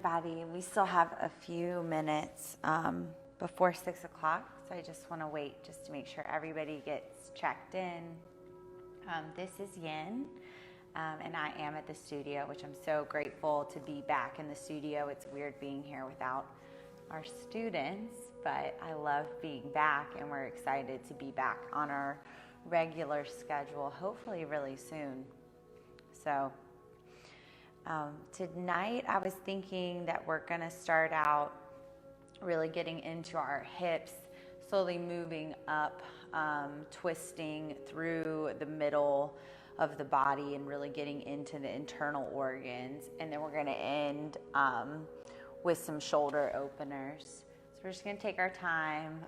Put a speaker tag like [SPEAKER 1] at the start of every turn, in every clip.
[SPEAKER 1] everybody. We still have a few minutes before 6 o'clock, so I just want to wait just to make sure everybody gets checked in. This is Yin, and I am at the studio, which I'm so grateful to be back in the studio. It's weird being here without our students, but I love being back, and we're excited to be back on our regular schedule, hopefully really soon. So tonight I was thinking that we're going to start out really getting into our hips, slowly moving up, twisting through the middle of the body and really getting into the internal organs. And then we're going to end with some shoulder openers. So we're just going to take our time,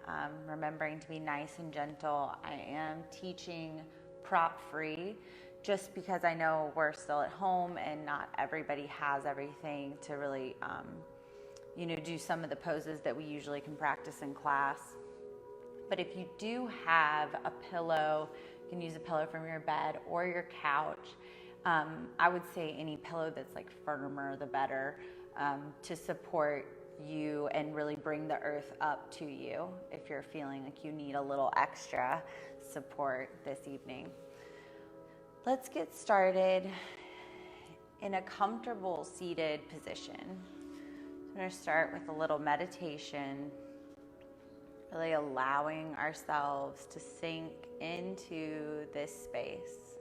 [SPEAKER 1] remembering to be nice and gentle. I am teaching prop-free, just because I know we're still at home and not everybody has everything to really, do some of the poses that we usually can practice in class. But if you do have a pillow, you can use a pillow from your bed or your couch. I would say any pillow that's like firmer, the better, to support you and really bring the earth up to you if you're feeling like you need a little extra support this evening. Let's get started in a comfortable seated position. I'm going to start with a little meditation, really allowing ourselves to sink into this space.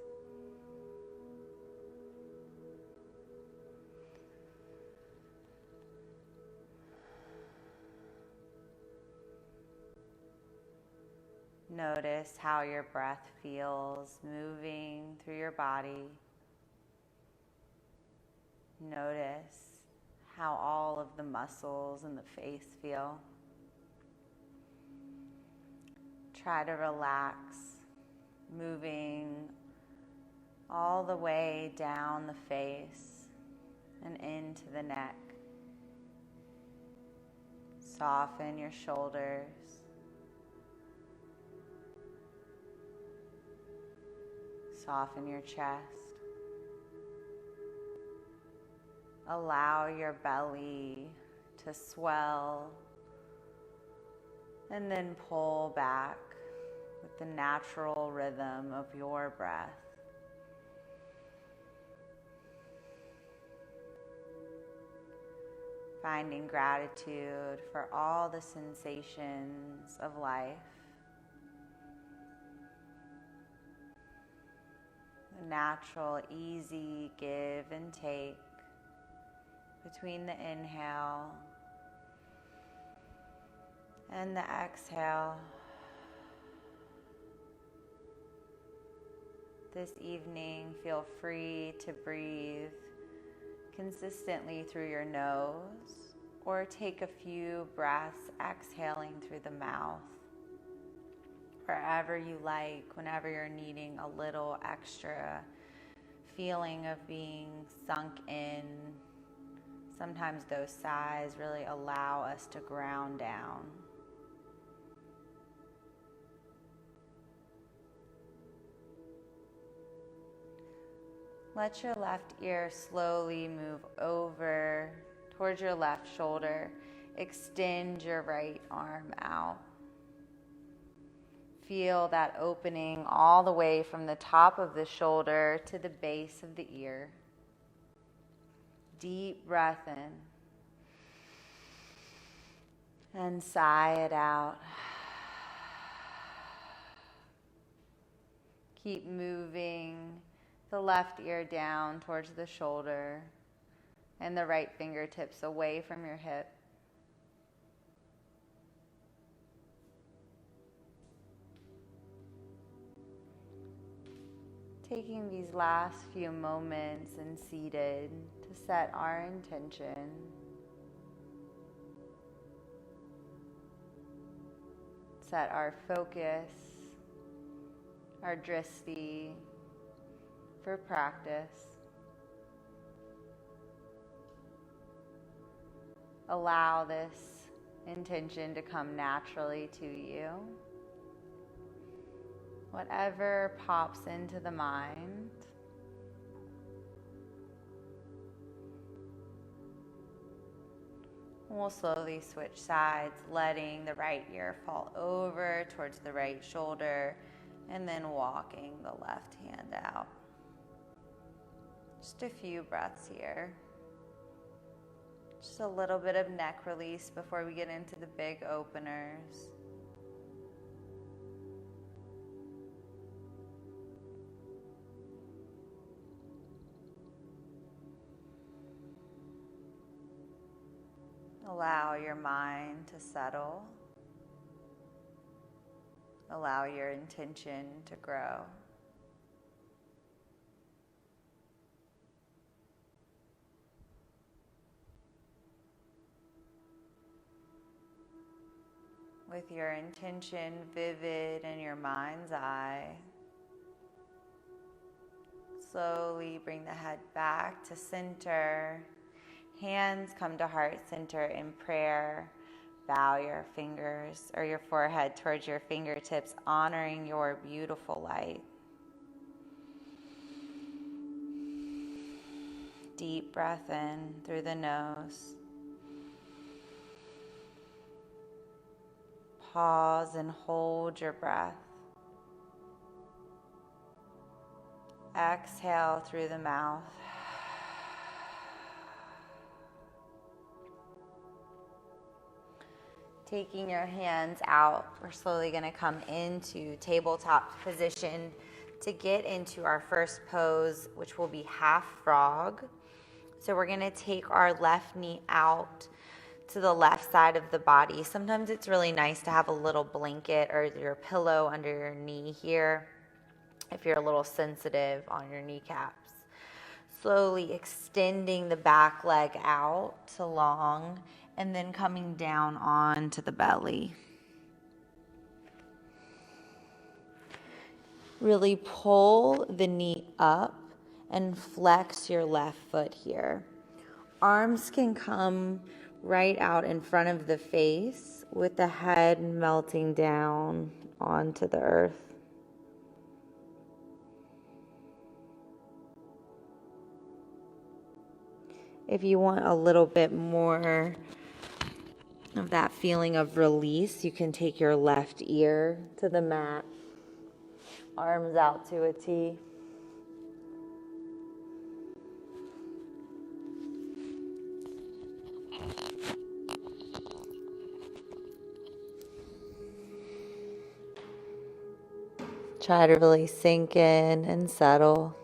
[SPEAKER 1] Notice how your breath feels moving through your body. Notice how all of the muscles in the face feel. Try to relax, moving all the way down the face and into the neck. Soften your shoulders. Soften your chest. Allow your belly to swell and then pull back with the natural rhythm of your breath. Finding gratitude for all the sensations of life. The natural, easy give and take between the inhale and the exhale. This evening, feel free to breathe consistently through your nose or take a few breaths exhaling through the mouth. Wherever you like, whenever you're needing a little extra feeling of being sunk in. Sometimes those sighs really allow us to ground down. Let your left ear slowly move over towards your left shoulder. Extend your right arm out. Feel that opening all the way from the top of the shoulder to the base of the ear. Deep breath in. And sigh it out. Keep moving the left ear down towards the shoulder and the right fingertips away from your hip. Taking these last few moments and seated to set our intention. Set our focus, our drishti for practice. Allow this intention to come naturally to you. Whatever pops into the mind. We'll slowly switch sides, letting the right ear fall over towards the right shoulder, and then walking the left hand out. Just a few breaths here. Just a little bit of neck release before we get into the big openers. Allow your mind to settle. Allow your intention to grow. With your intention vivid in your mind's eye, slowly bring the head back to center. Hands come to heart center in prayer. Bow your fingers or your forehead towards your fingertips, honoring your beautiful light. Deep breath in through the nose. Pause and hold your breath. Exhale through the mouth. Taking your hands out, we're slowly going to come into tabletop position to get into our first pose, which will be half frog. So we're going to take our left knee out to the left side of the body. Sometimes it's really nice to have a little blanket or your pillow under your knee here if you're a little sensitive on your kneecaps. Slowly extending the back leg out to long and then coming down onto the belly. Really pull the knee up and flex your left foot here. Arms can come right out in front of the face with the head melting down onto the earth. If you want a little bit more of that feeling of release, you can take your left ear to the mat, arms out to a T. Try to really sink in and settle.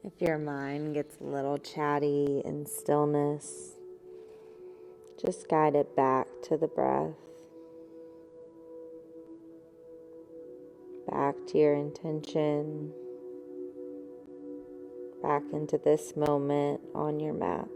[SPEAKER 1] If your mind gets a little chatty in stillness, just guide it back to the breath, back to your intention, back into this moment on your mat.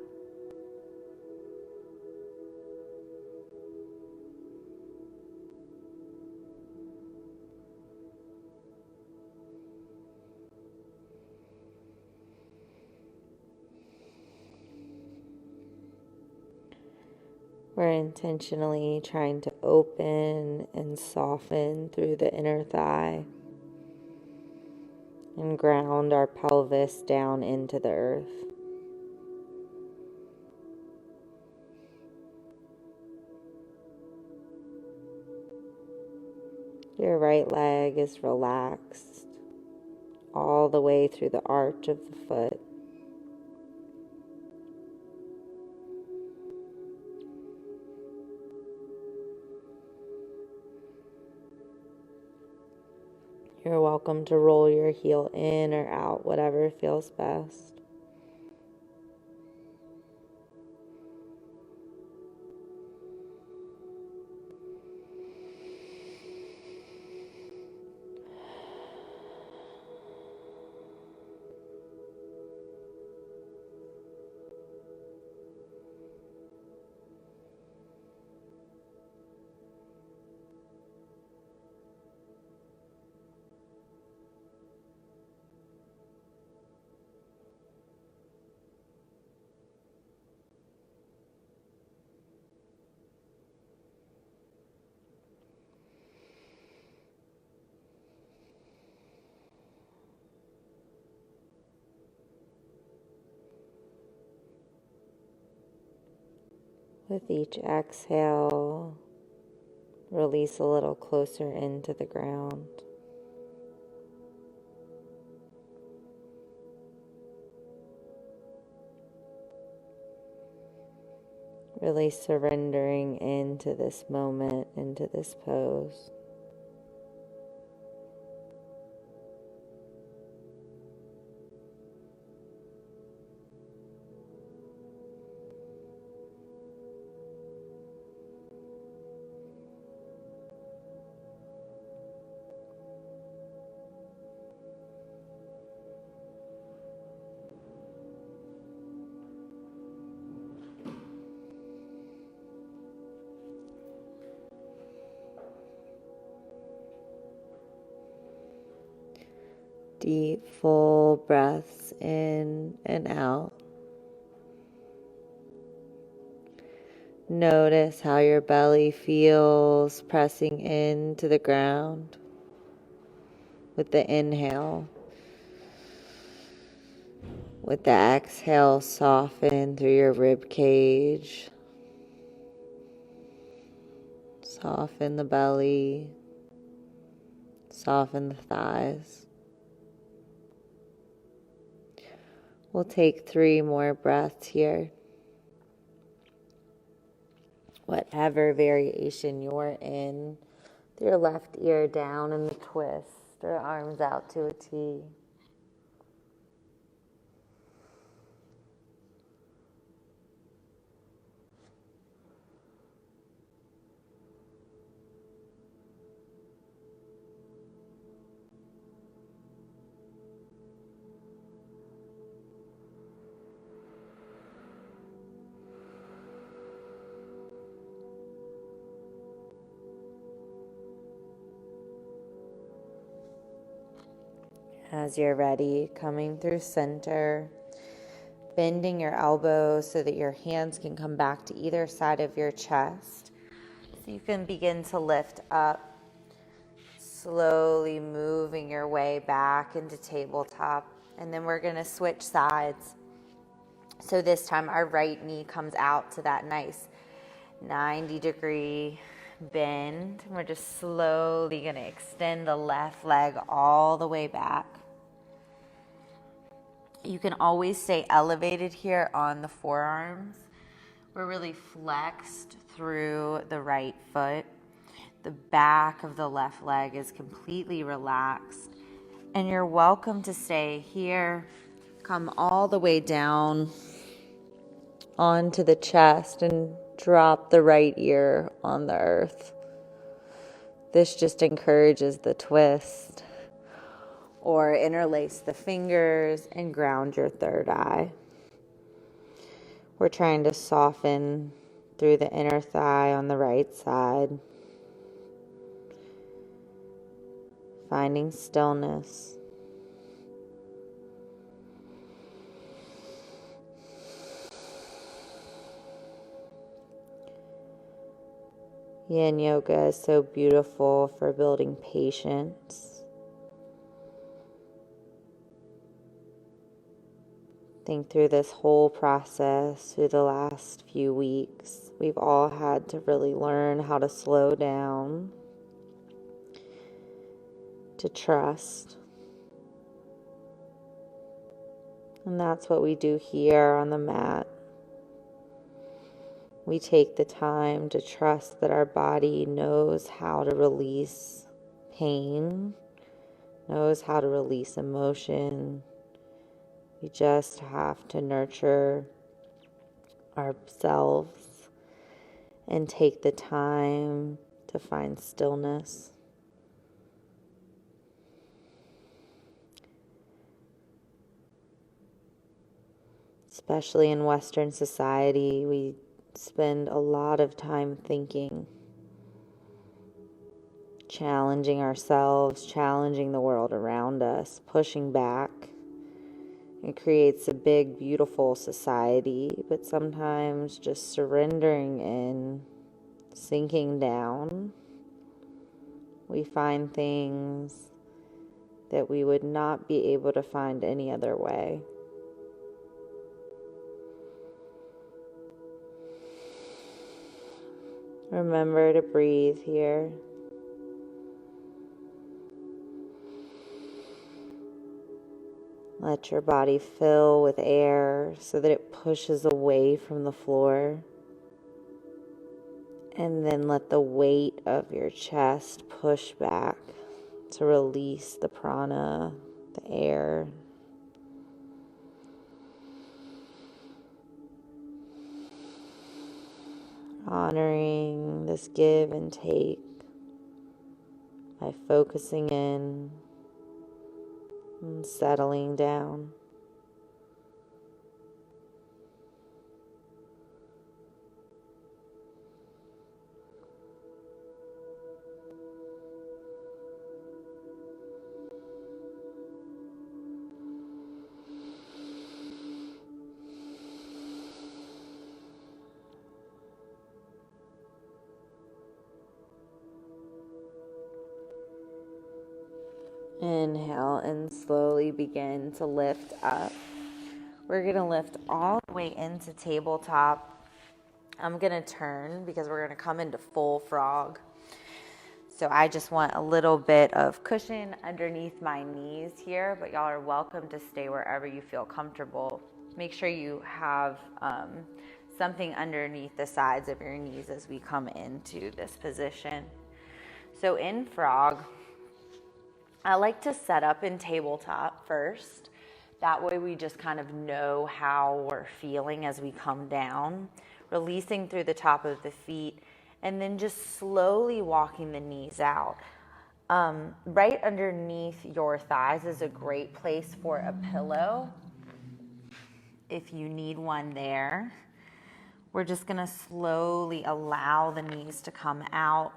[SPEAKER 1] We're intentionally trying to open and soften through the inner thigh and ground our pelvis down into the earth. Your right leg is relaxed all the way through the arch of the foot. You're welcome to roll your heel in or out, whatever feels best. With each exhale, release a little closer into the ground. Really surrendering into this moment, into this pose. Deep, full breaths in and out. Notice how your belly feels pressing into the ground with the inhale. With the exhale, soften through your rib cage. Soften the belly. Soften the thighs. We'll take 3 more breaths here. Whatever variation you're in, with your left ear down in the twist, or arms out to a T. As you're ready, coming through center, bending your elbows so that your hands can come back to either side of your chest. So you can begin to lift up, slowly moving your way back into tabletop. And then we're going to switch sides. So this time our right knee comes out to that nice 90-degree bend. We're just slowly going to extend the left leg all the way back. You can always stay elevated here on the forearms. We're really flexed through the right foot. The back of the left leg is completely relaxed. And you're welcome to stay here. Come all the way down onto the chest and drop the right ear on the earth. This just encourages the twist. Or interlace the fingers and ground your third eye. We're trying to soften through the inner thigh on the right side. Finding stillness. Yin yoga is so beautiful for building patience. Think through this whole process through the last few weeks. We've all had to really learn how to slow down, to trust. And that's what we do here on the mat. We take the time to trust that our body knows how to release pain, knows how to release emotion. We just have to nurture ourselves and take the time to find stillness. Especially in Western society, we spend a lot of time thinking, challenging ourselves, challenging the world around us, pushing back. It creates a big, beautiful society, but sometimes just surrendering in, sinking down, we find things that we would not be able to find any other way. Remember to breathe here. Let your body fill with air so that it pushes away from the floor. And then let the weight of your chest push back to release the prana, the air. Honoring this give and take by focusing in and settling down. Inhale and slowly begin to lift up. We're going to lift all the way into tabletop. I'm going to turn because we're going to come into full frog. So I just want a little bit of cushion underneath my knees here, but y'all are welcome to stay wherever you feel comfortable. Make sure you have something underneath the sides of your knees as we come into this position. So in frog, I like to set up in tabletop first. That way we just kind of know how we're feeling as we come down, releasing through the top of the feet, and then just slowly walking the knees out. Right underneath your thighs is a great place for a pillow if you need one there. We're just gonna slowly allow the knees to come out.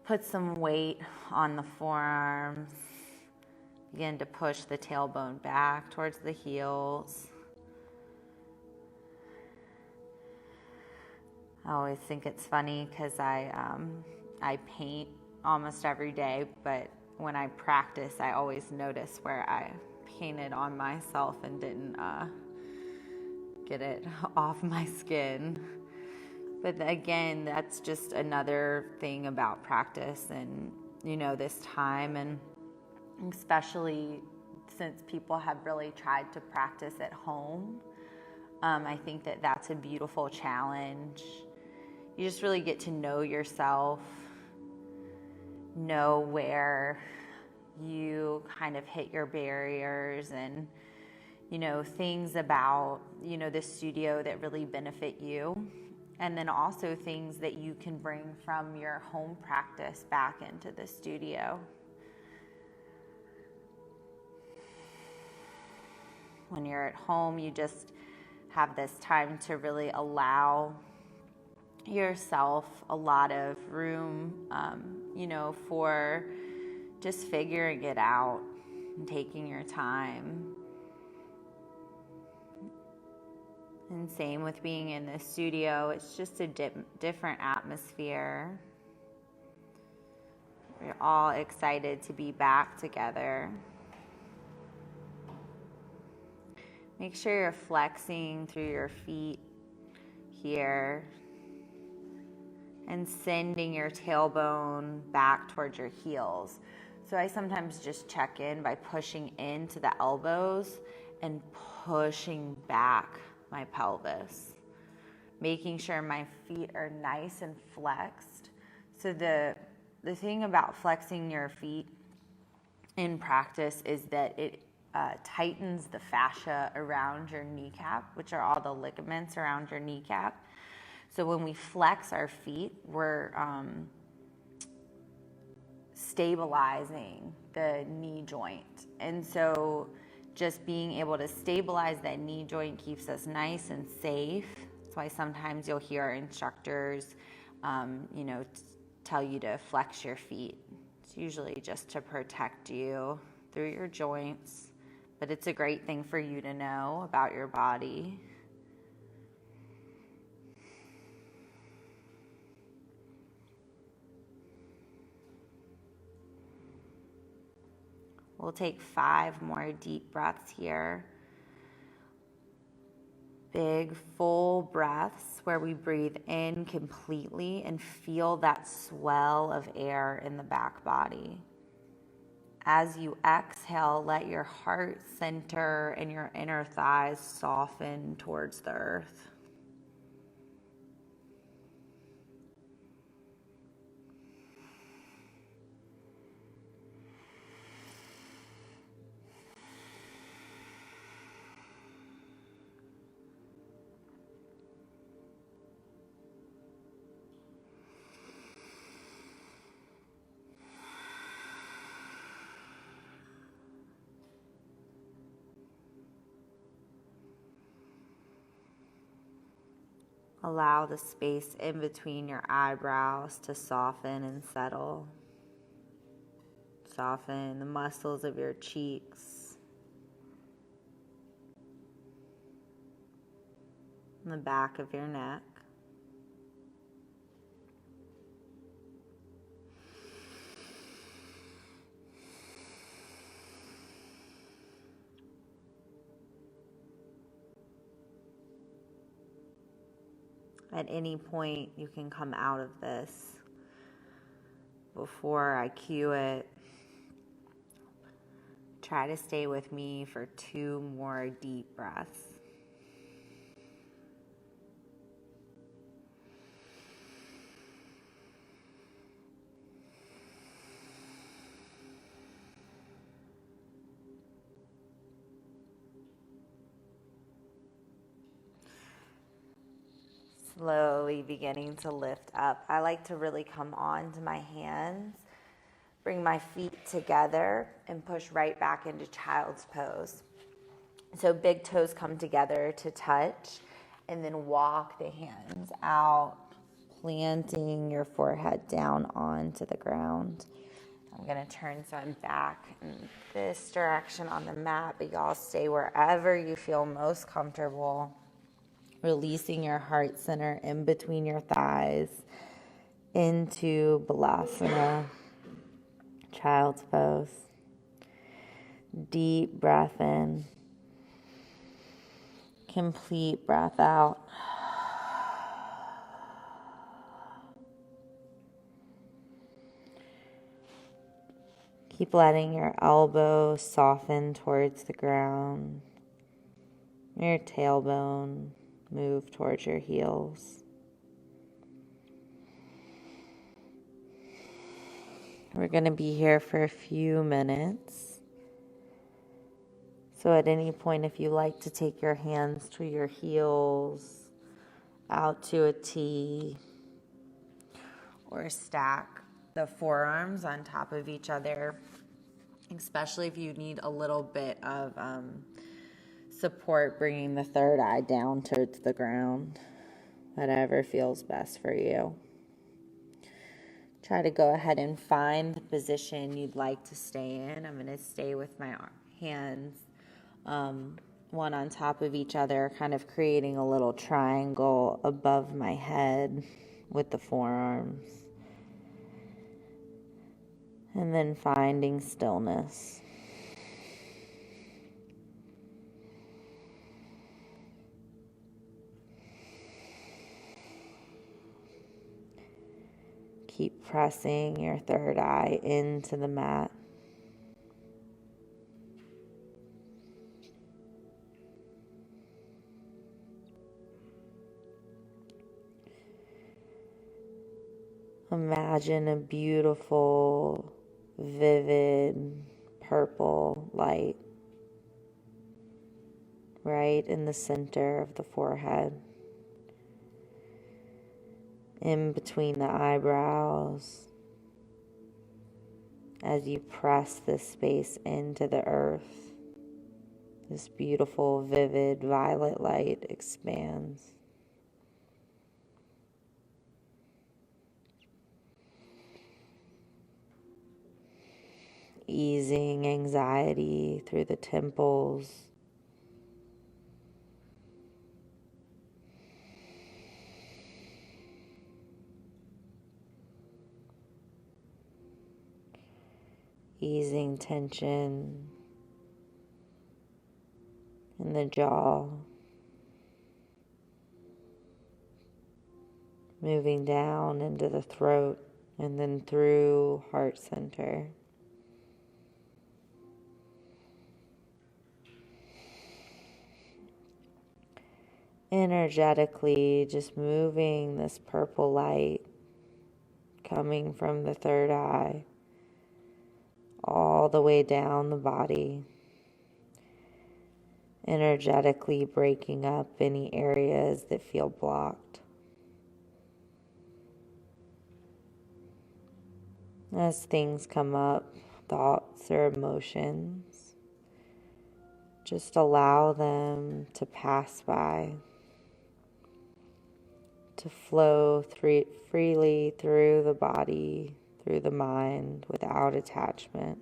[SPEAKER 1] Put some weight on the forearms. Begin to push the tailbone back towards the heels. I always think it's funny because I paint almost every day, but when I practice, I always notice where I painted on myself and didn't get it off my skin. But again, that's just another thing about practice and, this time, and especially since people have really tried to practice at home. I think that that's a beautiful challenge. You just really get to know yourself, know where you kind of hit your barriers and, things about, the studio that really benefit you. And then also things that you can bring from your home practice back into the studio. When you're at home, you just have this time to really allow yourself a lot of room, for just figuring it out and taking your time. And same with being in the studio, it's just a different atmosphere. We're all excited to be back together. Make sure you're flexing through your feet here and sending your tailbone back towards your heels. So I sometimes just check in by pushing into the elbows and pushing back my pelvis, making sure my feet are nice and flexed. So the thing about flexing your feet in practice is that it tightens the fascia around your kneecap, which are all the ligaments around your kneecap. So when we flex our feet, we're stabilizing the knee joint. And so just being able to stabilize that knee joint keeps us nice and safe. That's why sometimes you'll hear instructors, tell you to flex your feet. It's usually just to protect you through your joints, but it's a great thing for you to know about your body. We'll take 5 more deep breaths here. big full breaths where we breathe in completely and feel that swell of air in the back body. As you exhale, let your heart center and your inner thighs soften towards the earth. Allow the space in between your eyebrows to soften and settle. Soften the muscles of your cheeks, and the back of your neck. At any point, you can come out of this. Before I cue it, try to stay with me for 2 more deep breaths. Slowly beginning to lift up. I like to really come onto my hands, bring my feet together, and push right back into child's pose. So big toes come together to touch, and then walk the hands out, planting your forehead down onto the ground. I'm going to turn so I'm back in this direction on the mat, but y'all stay wherever you feel most comfortable. Releasing your heart center in between your thighs into Balasana, child's pose. Deep breath in. Complete breath out. Keep letting your elbows soften towards the ground. Your tailbone move towards your heels. We're going to be here for a few minutes. So at any point, if you like to take your hands to your heels, out to a T, or stack the forearms on top of each other, especially if you need a little bit of support bringing the third eye down towards the ground. Whatever feels best for you. Try to go ahead and find the position you'd like to stay in. I'm going to stay with my hands one on top of each other, kind of creating a little triangle above my head with the forearms. And then finding stillness. Keep pressing your third eye into the mat. Imagine a beautiful, vivid purple light right in the center of the forehead, in between the eyebrows, as you press this space into the earth. This beautiful, vivid violet light expands. Easing anxiety through the temples. Easing tension in the jaw. moving down into the throat and then through heart center. Energetically just moving this purple light coming from the third eye all the way down the body, energetically breaking up any areas that feel blocked. As things come up, thoughts or emotions, just allow them to pass by, to flow freely through the body, through the mind, without attachment.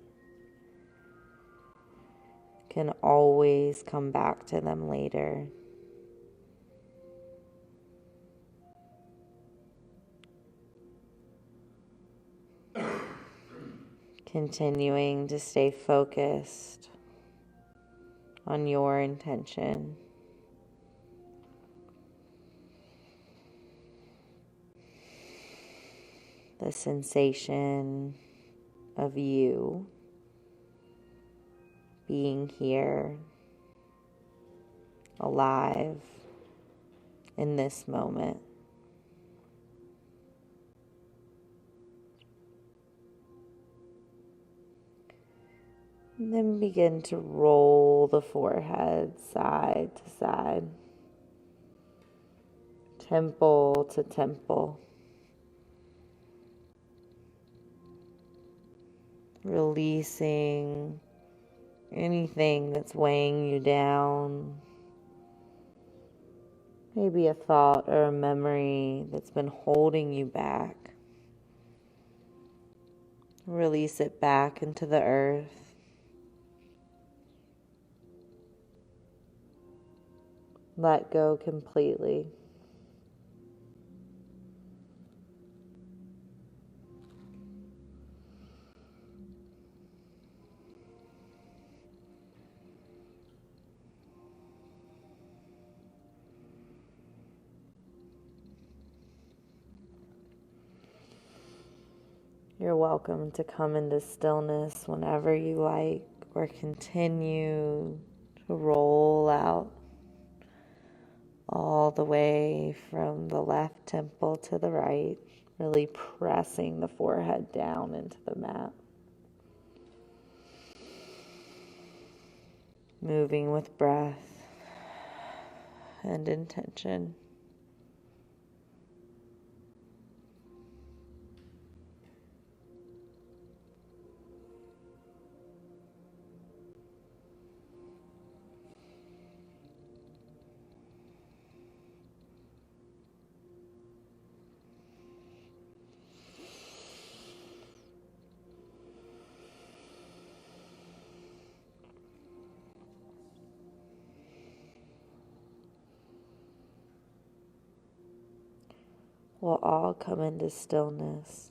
[SPEAKER 1] Can always come back to them later. Continuing to stay focused on your intention. The sensation of you being here, alive in this moment. And then begin to roll the forehead side to side, temple to temple. Releasing anything that's weighing you down. Maybe a thought or a memory that's been holding you back. Release it back into the earth. Let go completely. You're welcome to come into stillness whenever you like, or continue to roll out all the way from the left temple to the right, really pressing the forehead down into the mat. Moving with breath and intention. We'll all come into stillness.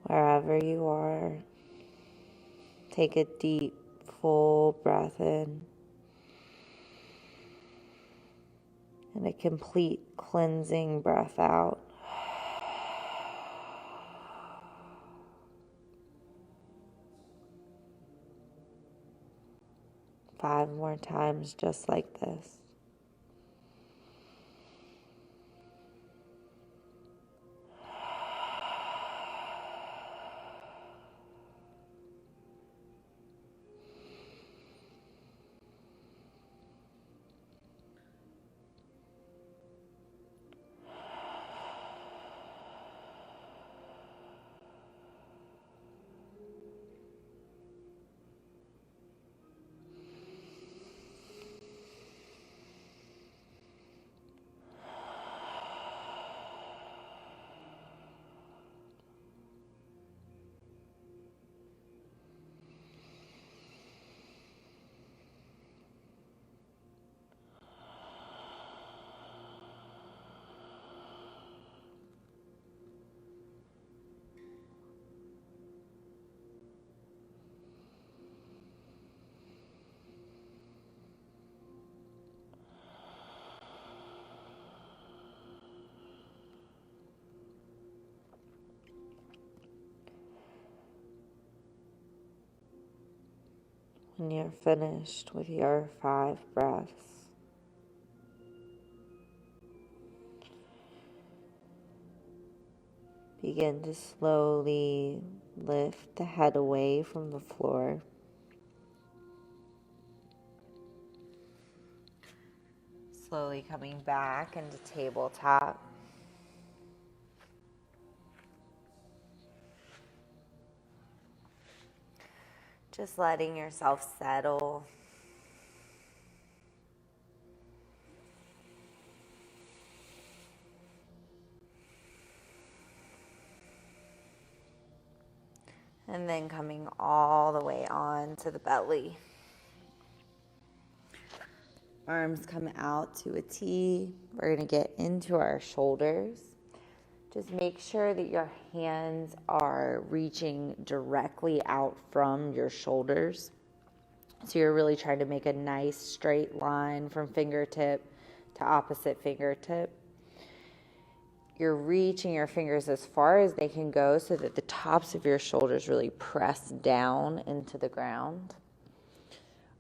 [SPEAKER 1] Wherever you are, take a deep, full breath in and a complete cleansing breath out. Five more times just like this.
[SPEAKER 2] When you're finished with your 5 breaths, begin to slowly lift the head away from the floor. Slowly coming back into tabletop. Just letting yourself settle. And then coming all the way on to the belly. Arms come out to a T. We're going to get into our shoulders. Just make sure that your hands are reaching directly out from your shoulders. So you're really trying to make a nice straight line from fingertip to opposite fingertip. You're reaching your fingers as far as they can go so that the tops of your shoulders really press down into the ground.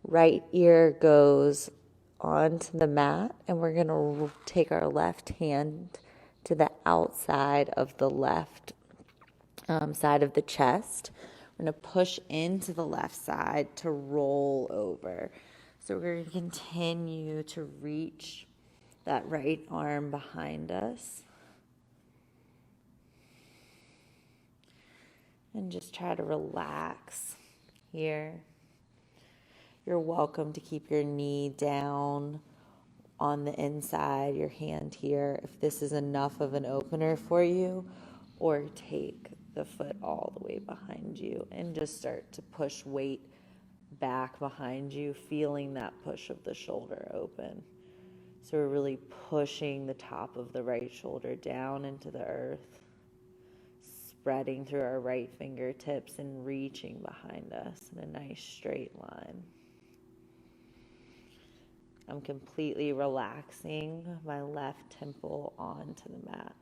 [SPEAKER 2] Right ear goes onto the mat, and we're going to take our left hand to the outside of the left side of the chest. We're going to push into the left side to roll over. So we're going to continue to reach that right arm behind us. And just try to relax here. You're welcome to keep your knee down on the inside, your hand here, if this is enough of an opener for you, or take the foot all the way behind you and just start to push weight back behind you, feeling that push of the shoulder open. So we're really pushing the top of the right shoulder down into the earth, spreading through our right fingertips and reaching behind us in a nice straight line. I'm completely relaxing my left temple onto the mat.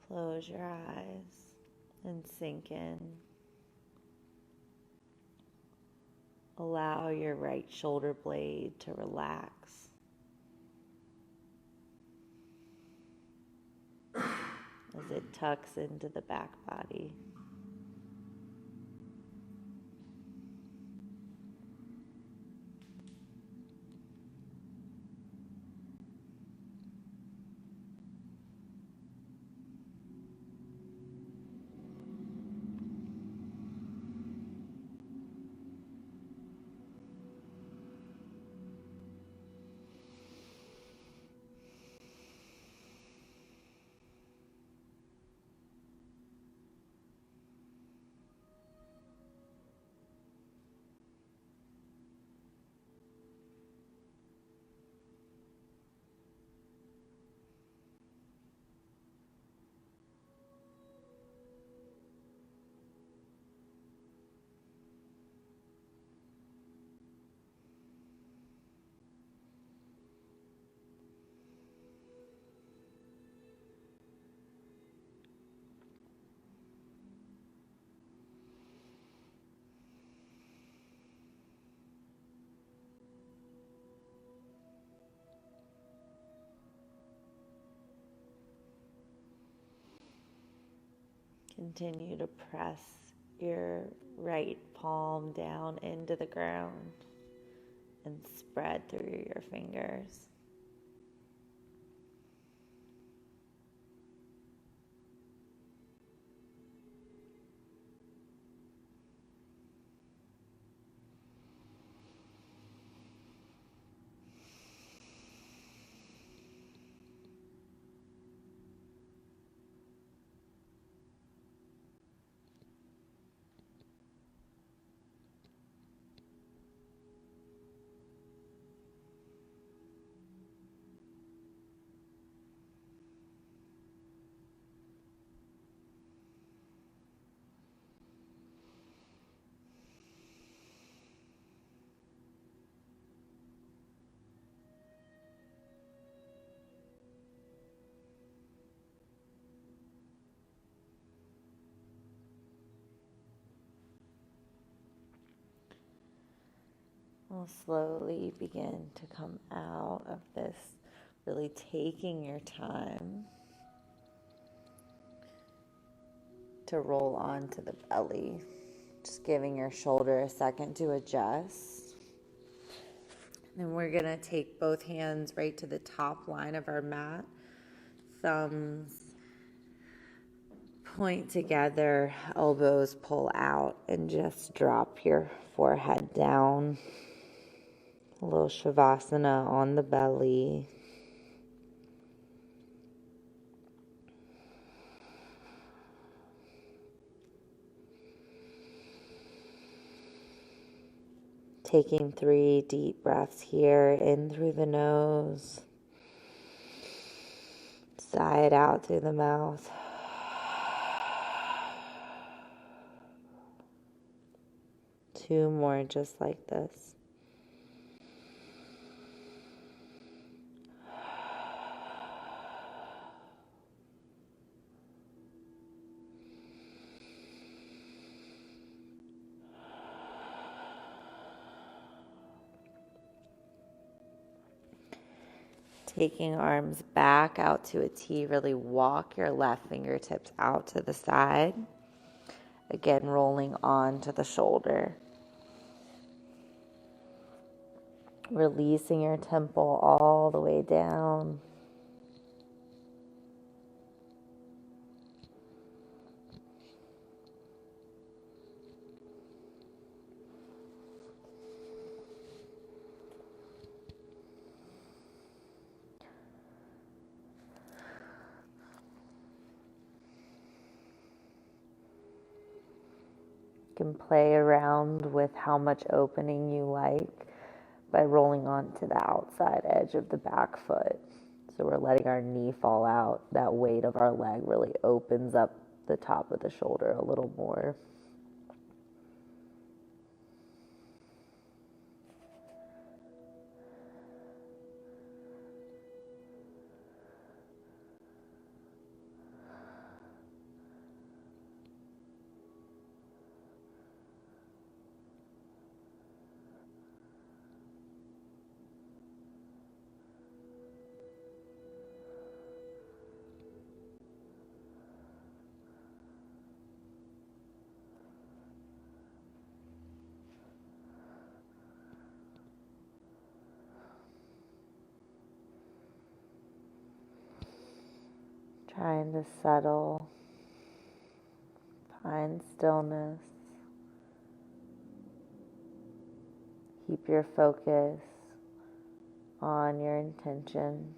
[SPEAKER 2] Close your eyes and sink in. Allow your right shoulder blade to relax as it tucks into the back body. Continue to press your right palm down into the ground and spread through your fingers. We'll slowly begin to come out of this, really taking your time to roll onto the belly. Just giving your shoulder a second to adjust. And we're going to take both hands right to the top line of our mat. Thumbs point together, elbows pull out, and just drop your forehead down. A little Shavasana on the belly. Taking 3 deep breaths here, in through the nose, sigh it out through the mouth. Two more just like this. Taking arms back out to a T, really walk your left fingertips out to the side. Again, rolling onto the shoulder. Releasing your temple all the way down. You can play around with how much opening you like by rolling onto the outside edge of the back foot. So we're letting our knee fall out. That weight of our leg really opens up the top of the shoulder a little more. Trying to settle, find stillness, keep your focus on your intention.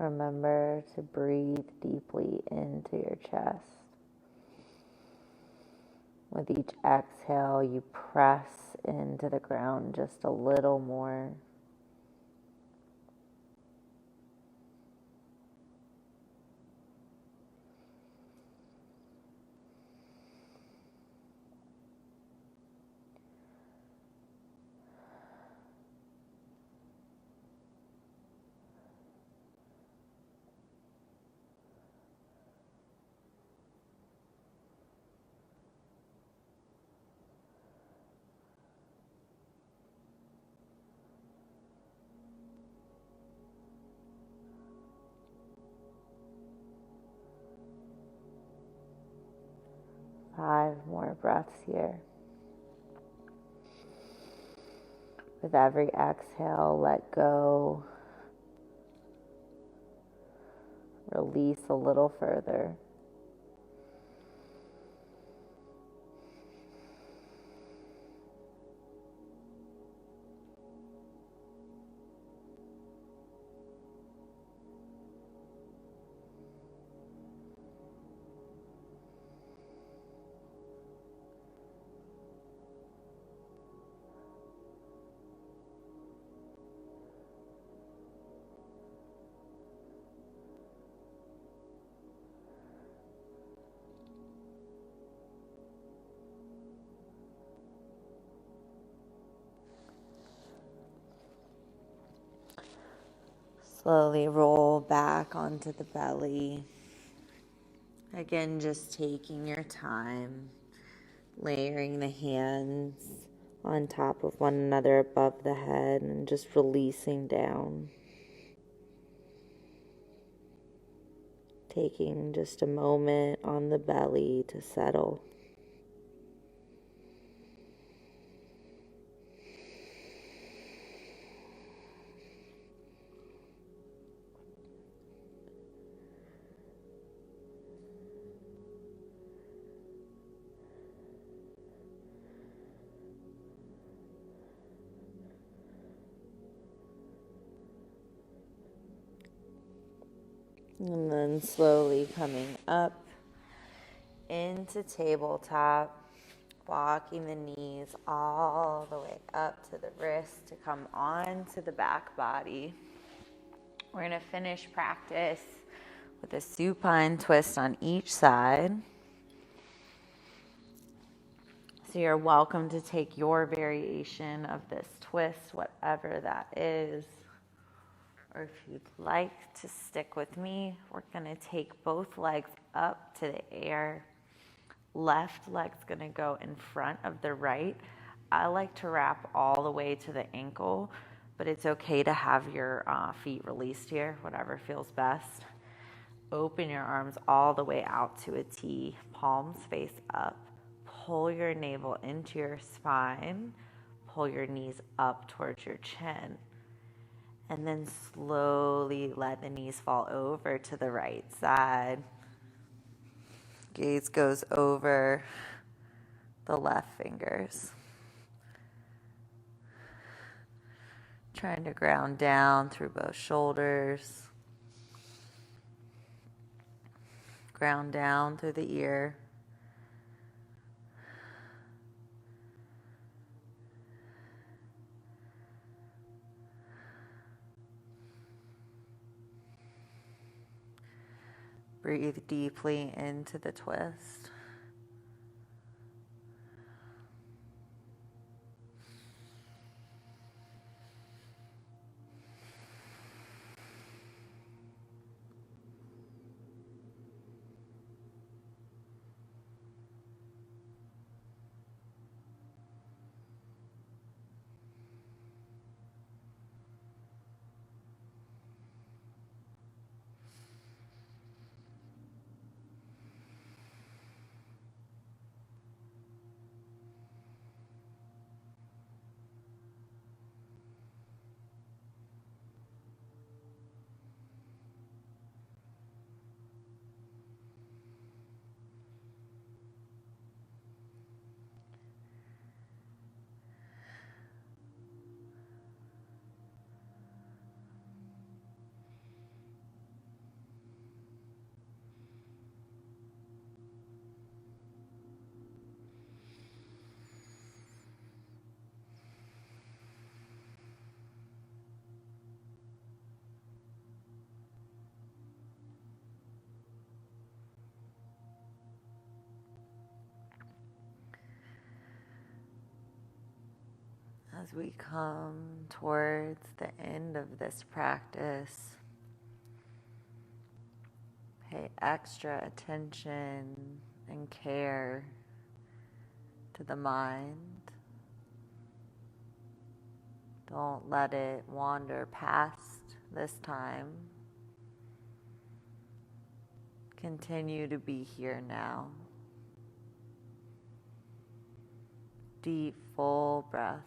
[SPEAKER 2] Remember to breathe deeply into your chest. With each exhale, you press into the ground just a little more. Five more breaths here. With every exhale, let go Release a little further. Slowly roll back onto the belly. Again, just taking your time, layering the hands on top of one another above the head and just releasing down. Taking just a moment on the belly to settle. And then slowly coming up into tabletop, walking the knees all the way up to the wrist to come onto the back body. We're going to finish practice with a supine twist on each side. So you're welcome to take your variation of this twist, whatever that is. Or if you'd like to stick with me, we're going to take both legs up to the air. Left leg's going to go in front of the right. I like to wrap all the way to the ankle, but it's okay to have your feet released here, whatever feels best. Open your arms all the way out to a T, palms face up. Pull your navel into your spine. Pull your knees up towards your chin. And then slowly let the knees fall over to the right side. Gaze goes over the left fingers. Trying to ground down through both shoulders. Ground down through the ear. Breathe deeply into the twist. As we come towards the end of this practice, pay extra attention and care to the mind. Don't let it wander past this time. Continue to be here now. Deep, full breaths.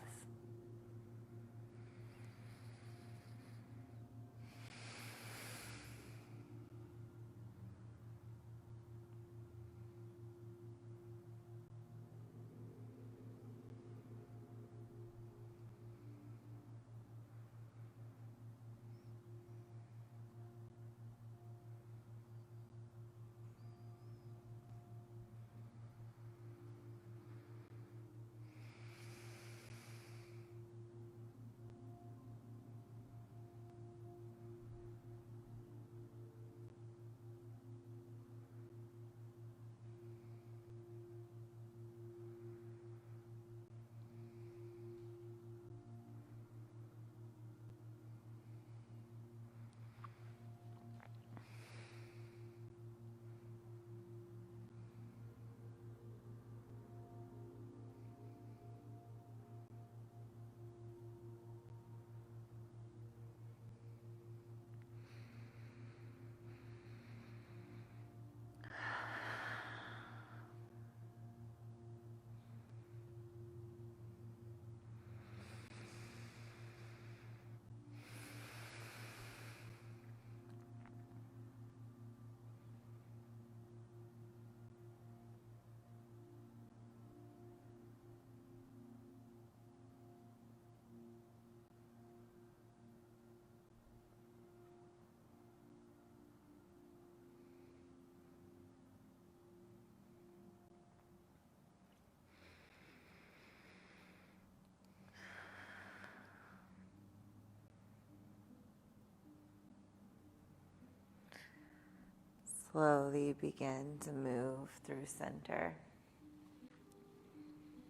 [SPEAKER 2] Slowly begin to move through center,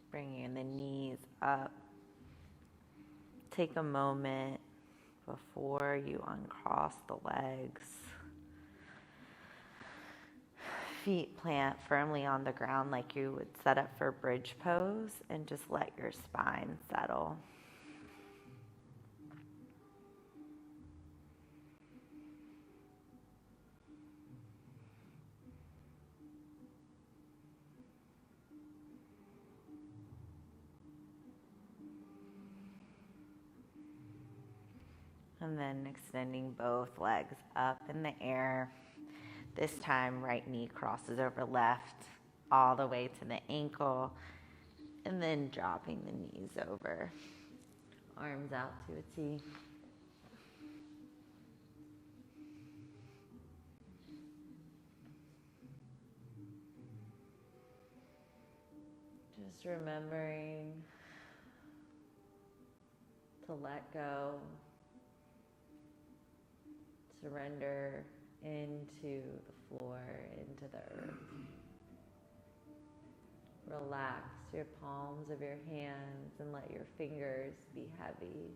[SPEAKER 2] bringing the knees up. Take a moment before you uncross the legs. Feet plant firmly on the ground like you would set up for bridge pose, and just let your spine settle. And then extending both legs up in the air. This time, right knee crosses over left all the way to the ankle, and then dropping the knees over. Arms out to a T. Just remembering to let go, surrender into the floor, into the earth. Relax your palms of your hands and let your fingers be heavy.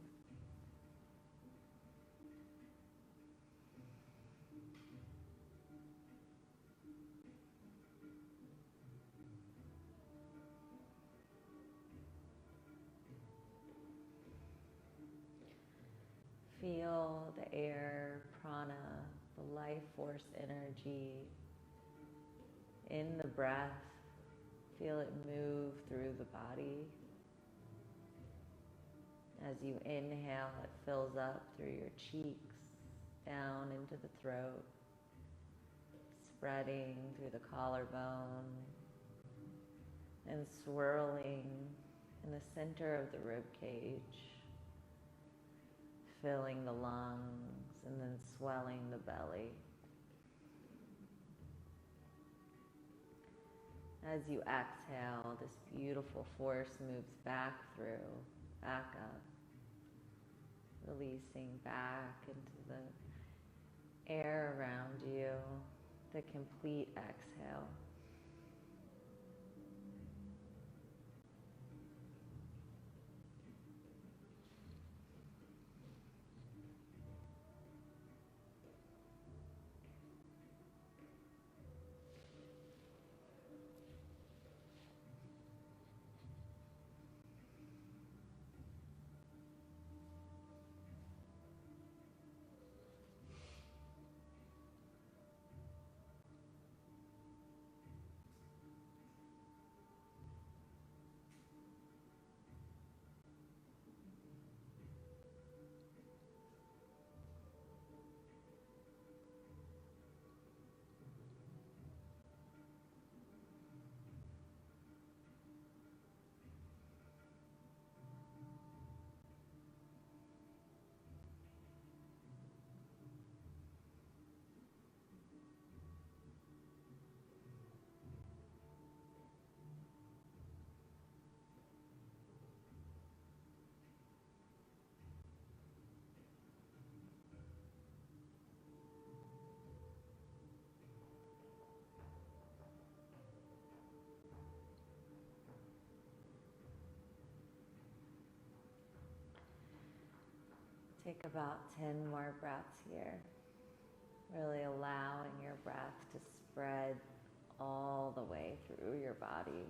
[SPEAKER 2] Feel the air, prana, the life force energy in the breath. Feel it move through the body. As you inhale, it fills up through your cheeks, down into the throat, spreading through the collarbone, and swirling in the center of the rib cage, filling the lungs and then swelling the belly. As you exhale, this beautiful force moves back through, back up, releasing back into the air around you, the complete exhale. Take about 10 more breaths here, really allowing your breath to spread all the way through your body.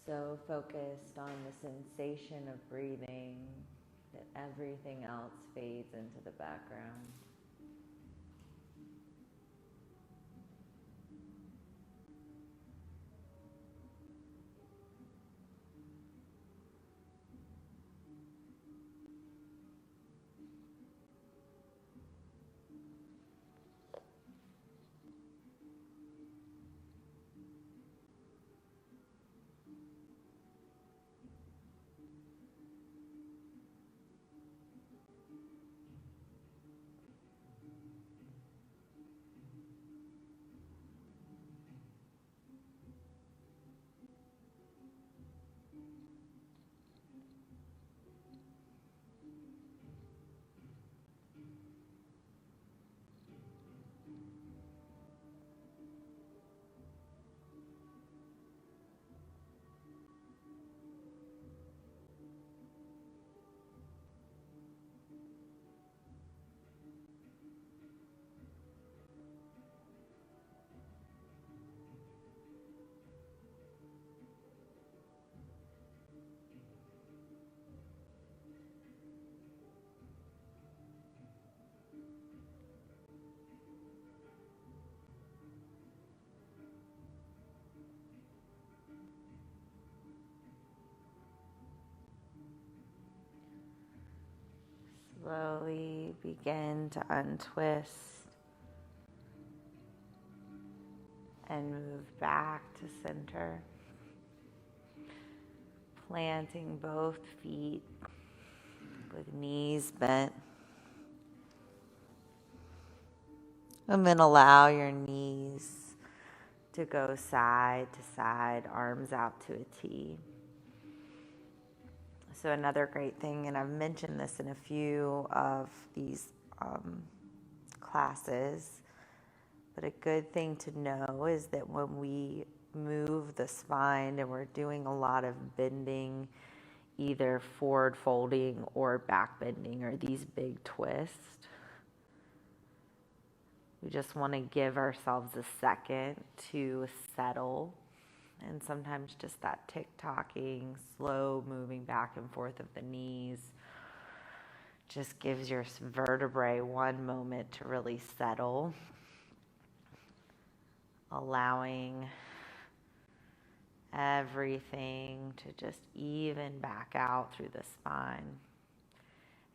[SPEAKER 2] So focused on the sensation of breathing that everything else fades into the background. slowly begin to untwist and move back to center, planting both feet with knees bent. And then allow your knees to go side to side, arms out to a T. So another great thing, and I've mentioned this in a few of these classes, but a good thing to know is that when we move the spine and we're doing a lot of bending, either forward folding or back bending or these big twists, we just want to give ourselves a second to settle. And sometimes just that tick-tocking, slow moving back and forth of the knees just gives your vertebrae one moment to really settle, allowing everything to just even back out through the spine.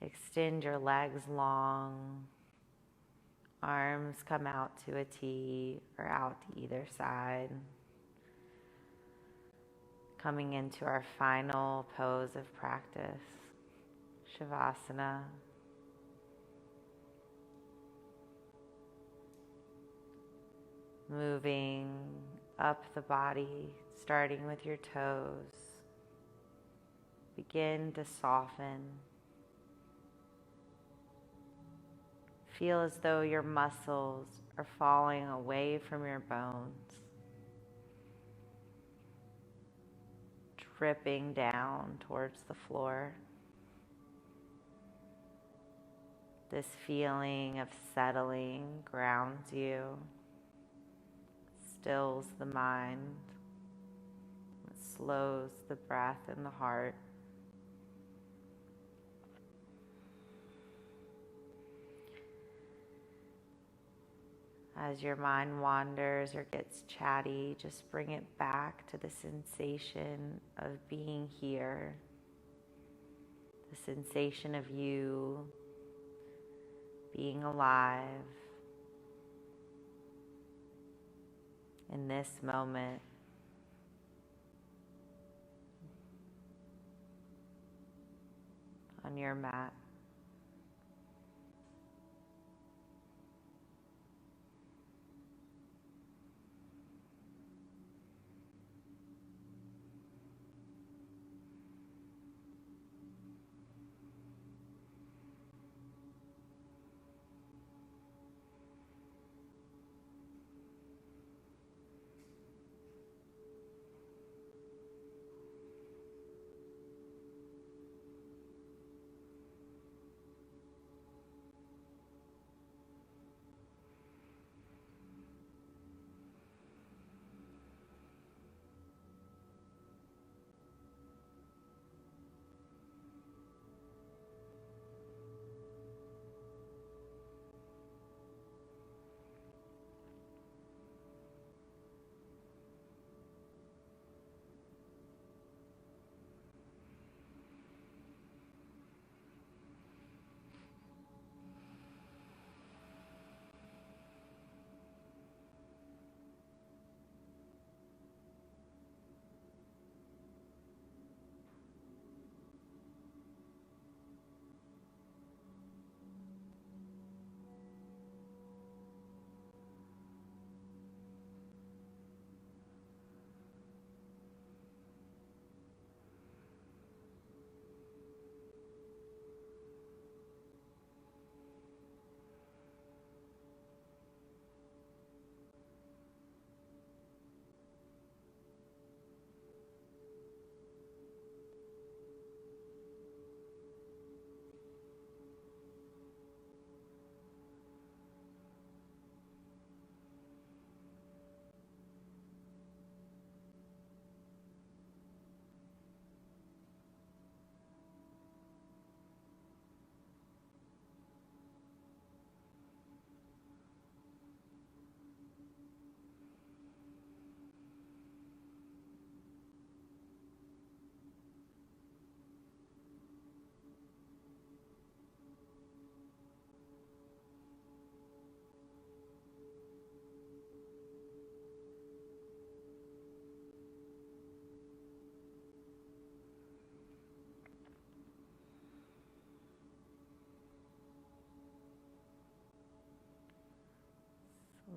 [SPEAKER 2] Extend your legs long. Arms come out to a T or out to either side. Coming into our final pose of practice, Shavasana. Moving up the body, starting with your toes. Begin to soften. Feel as though your muscles are falling away from your bones, dripping down towards the floor. This feeling of settling grounds you, stills the mind, it slows the breath and the heart. As your mind wanders or gets chatty, just bring it back to the sensation of being here, the sensation of you being alive in this moment. On your mat.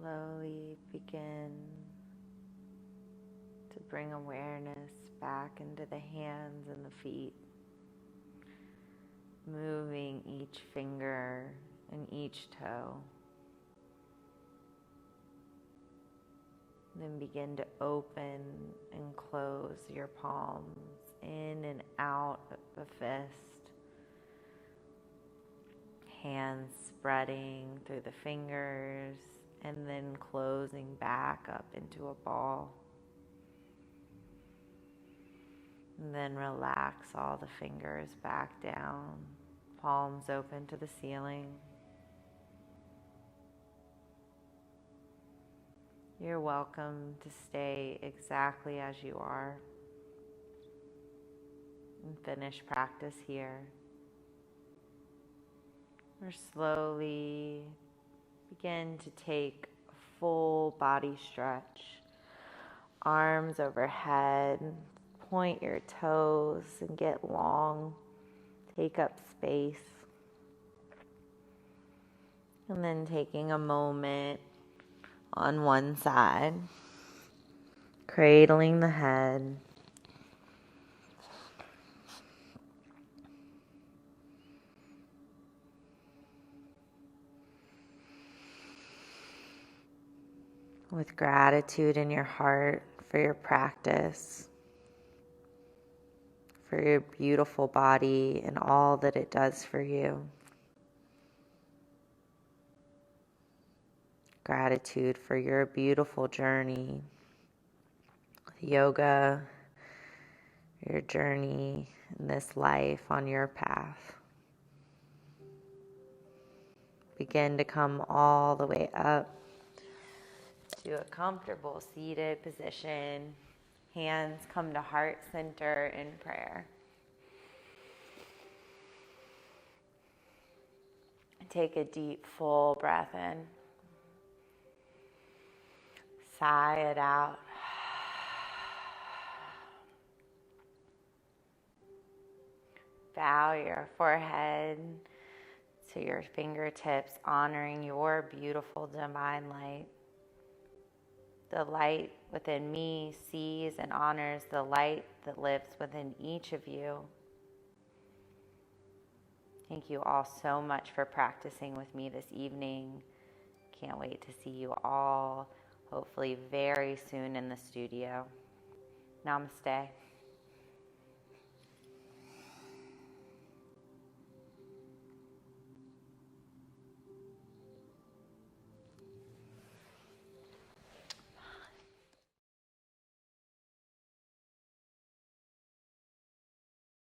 [SPEAKER 2] slowly begin to bring awareness back into the hands and the feet, moving each finger and each toe. Then begin to open and close your palms in and out of the fist. Hands spreading through the fingers and then closing back up into a ball. And then relax all the fingers back down, palms open to the ceiling. You're welcome to stay exactly as you are and finish practice here. Or slowly begin to take a full body stretch. Arms overhead, point your toes and get long. Take up space. And then taking a moment on one side, cradling the head. With gratitude in your heart for your practice, for your beautiful body and all that it does for you. Gratitude for your beautiful journey with yoga, your journey in this life on your path. Begin to come all the way up to a comfortable seated position. Hands come to heart center in prayer. Take a deep, full breath in. Sigh it out. Bow your forehead to your fingertips, honoring your beautiful divine light. The light within me sees and honors the light that lives within each of you. Thank you all so much for practicing with me this evening. Can't wait to see you all, hopefully very soon in the studio. Namaste.